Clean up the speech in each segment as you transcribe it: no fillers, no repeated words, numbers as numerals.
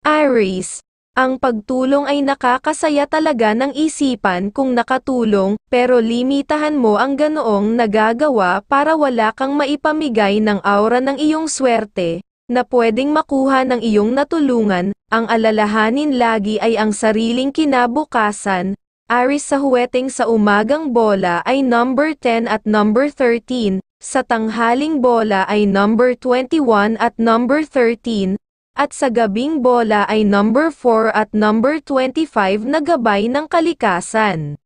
Aries, ang pagtulong ay nakakasaya talaga ng isipan kung nakatulong, pero limitahan mo ang ganoong nagagawa para wala kang maipamigay ng aura ng iyong swerte, na pwedeng makuha ng iyong natulungan. Ang alalahanin lagi ay ang sariling kinabukasan. Aries, sa huweteng sa umagang bola ay number 10 at number 13, sa tanghaling bola ay number 21 at number 13, at sa gabing bola ay number 4 at number 25 na gabay ng kalikasan.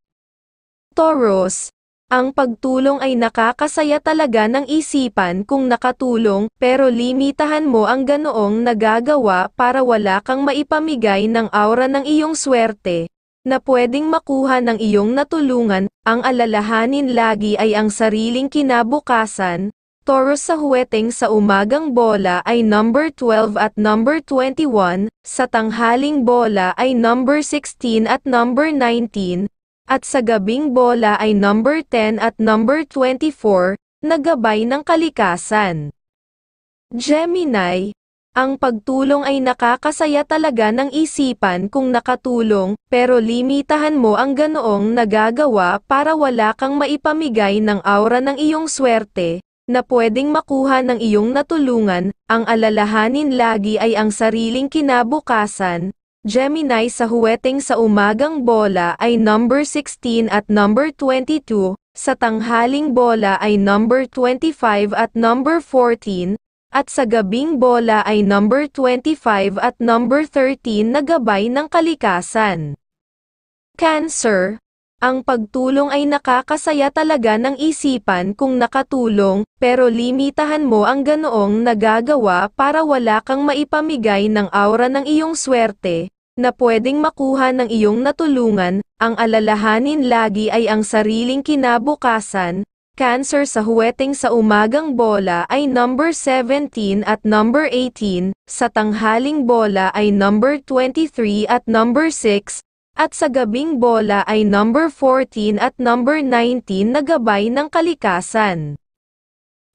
Taurus, ang pagtulong ay nakakasaya talaga ng isipan kung nakatulong, pero limitahan mo ang ganoong nagagawa para wala kang maipamigay ng aura ng iyong swerte, na pwedeng makuha ng iyong natulungan. Ang alalahanin lagi ay ang sariling kinabukasan. Taurus, sa huweteng sa umagang bola ay number 12 at number 21, sa tanghaling bola ay number 16 at number 19, at sa gabing bola ay number 10 at number 24, na gabay ng kalikasan. Gemini, ang pagtulong ay nakakasaya talaga ng isipan kung nakatulong, pero limitahan mo ang ganoong nagagawa para wala kang maipamigay ng aura ng iyong swerte, na pwedeng makuha ng iyong natulungan. Ang alalahanin lagi ay ang sariling kinabukasan. Gemini, sa huweteng sa umagang bola ay number 16 at number 22, sa tanghaling bola ay number 25 at number 14, at sa gabing bola ay number 25 at number 13 na gabay ng kalikasan. Cancer, ang pagtulong ay nakakasaya talaga ng isipan kung nakatulong, pero limitahan mo ang ganoong nagagawa para wala kang maipamigay ng aura ng iyong swerte, na pwedeng makuha ng iyong natulungan. Ang alalahanin lagi ay ang sariling kinabukasan. Cancer, sa huweteng sa umagang bola ay number 17 at number 18, sa tanghaling bola ay number 23 at number 6, at sa gabing bola ay number 14 at number 19 na gabay ng kalikasan.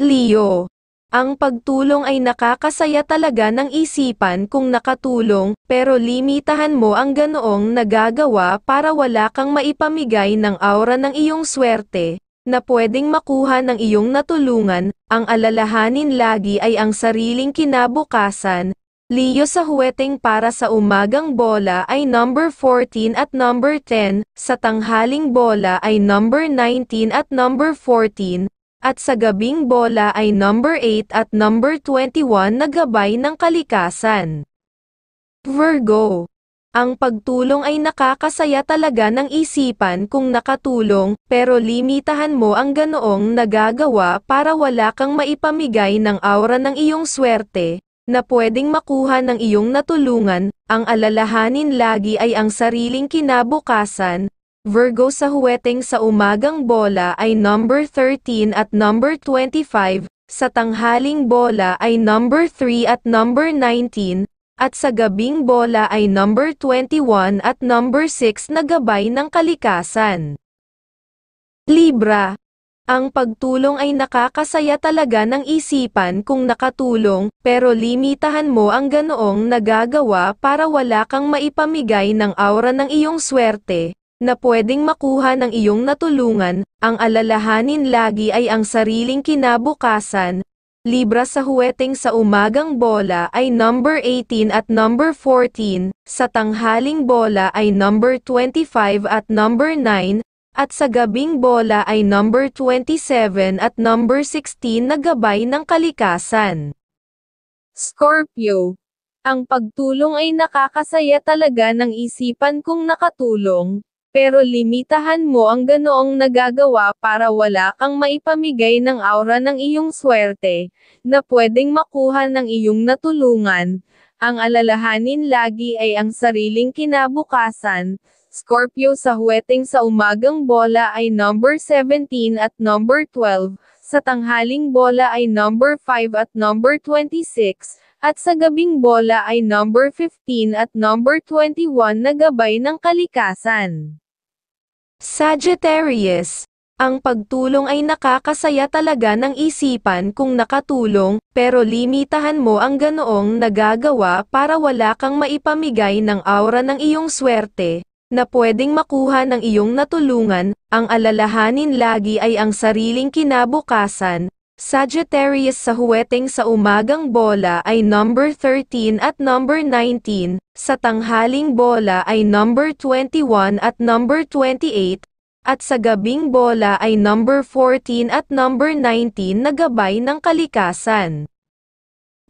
Leo, ang pagtulong ay nakakasaya talaga ng isipan kung nakatulong, pero limitahan mo ang ganoong nagagawa para wala kang maipamigay ng aura ng iyong swerte, na pwedeng makuha ng iyong natulungan. Ang alalahanin lagi ay ang sariling kinabukasan. Leo, sa huweteng para sa umagang bola ay number 14 at number 10, sa tanghaling bola ay number 19 at number 14, at sa gabing bola ay number 8 at number 21 na gabay ng kalikasan. Virgo, ang pagtulong ay nakakasaya talaga ng isipan kung nakatulong, pero limitahan mo ang ganoong nagagawa para wala kang maipamigay ng aura ng iyong swerte, na pwedeng makuha ng iyong natulungan. Ang alalahanin lagi ay ang sariling kinabukasan. Virgo, sa huweteng sa umagang bola ay number 13 at number 25, sa tanghaling bola ay number 3 at number 19, at sa gabing bola ay number 21 at number 6 na gabay ng kalikasan. Libra, ang pagtulong ay nakakasaya talaga ng isipan kung nakatulong, pero limitahan mo ang ganoong nagagawa para wala kang maipamigay ng aura ng iyong swerte, na pwedeng makuha ng iyong natulungan. Ang alalahanin lagi ay ang sariling kinabukasan. Libra, sa huweteng sa umagang bola ay number 18 at number 14, sa tanghaling bola ay number 25 at number 9, at sa gabing bola ay number 27 at number 16 na gabay ng kalikasan. Scorpio, ang pagtulong ay nakakasaya talaga ng isipan kung nakatulong, pero limitahan mo ang ganoong nagagawa para wala kang maipamigay ng aura ng iyong swerte, na pwedeng makuha ng iyong natulungan. Ang alalahanin lagi ay ang sariling kinabukasan. Scorpio, sa huweteng sa umagang bola ay number 17 at number 12, sa tanghaling bola ay number 5 at number 26, at sa gabing bola ay number 15 at number 21 na gabay ng kalikasan. Sagittarius, Ang pagtulong ay nakakasaya talaga ng isipan kung nakatulong, pero limitahan mo ang ganoong nagagawa para wala kang maipamigay ng aura ng iyong swerte, na pwedeng makuha ng iyong natulungan. Ang alalahanin lagi ay ang sariling kinabukasan. Sagittarius, sa huweteng sa umagang bola ay number 13 at number 19, sa tanghaling bola ay number 21 at number 28, at sa gabing bola ay number 14 at number 19 na gabay ng kalikasan.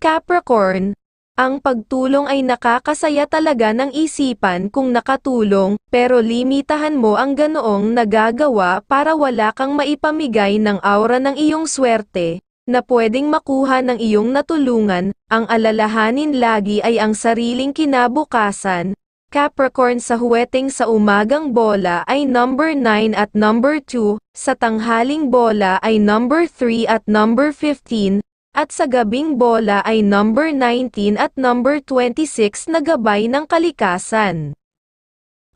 Capricorn, ang pagtulong ay nakakasaya talaga ng isipan kung nakatulong, pero limitahan mo ang ganoong nagagawa para wala kang maipamigay ng aura ng iyong swerte, na pwedeng makuha ng iyong natulungan. Ang alalahanin lagi ay ang sariling kinabukasan. Capricorn, sa huweteng sa umagang bola ay number 9 at number 2, sa tanghaling bola ay number 3 at number 15, at sa gabing bola ay number 19 at number 26 na gabay ng kalikasan.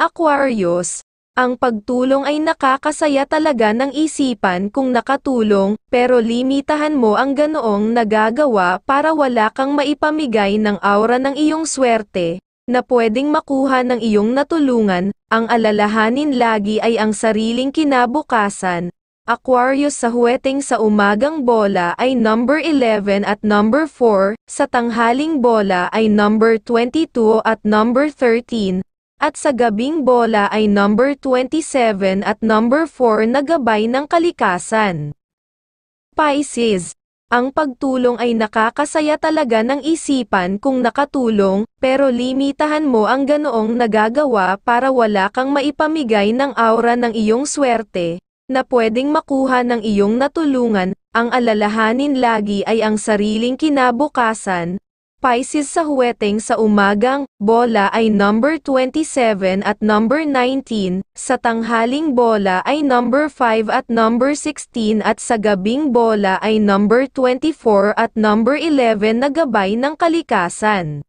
Aquarius, ang pagtulong ay nakakasaya talaga ng isipan kung nakatulong, pero limitahan mo ang ganoong nagagawa para wala kang maipamigay ng aura ng iyong swerte, na pwedeng makuha ng iyong natulungan. Ang alalahanin lagi ay ang sariling kinabukasan. Aquarius, sa huweteng sa umagang bola ay number 11 at number 4, sa tanghaling bola ay number 22 at number 13, at sa gabing bola ay number 27 at number 4 na gabay ng kalikasan. Pisces, ang pagtulong ay nakakasaya talaga ng isipan kung nakatulong, pero limitahan mo ang ganoong nagagawa para wala kang maipamigay ng aura ng iyong swerte, na pwedeng makuha ng iyong natulungan. Ang alalahanin lagi ay ang sariling kinabukasan. Pisces, sa huweteng sa umagang bola ay number 27 at number 19, sa tanghaling bola ay number 5 at number 16, at sa gabing bola ay number 24 at number 11 na gabay ng kalikasan.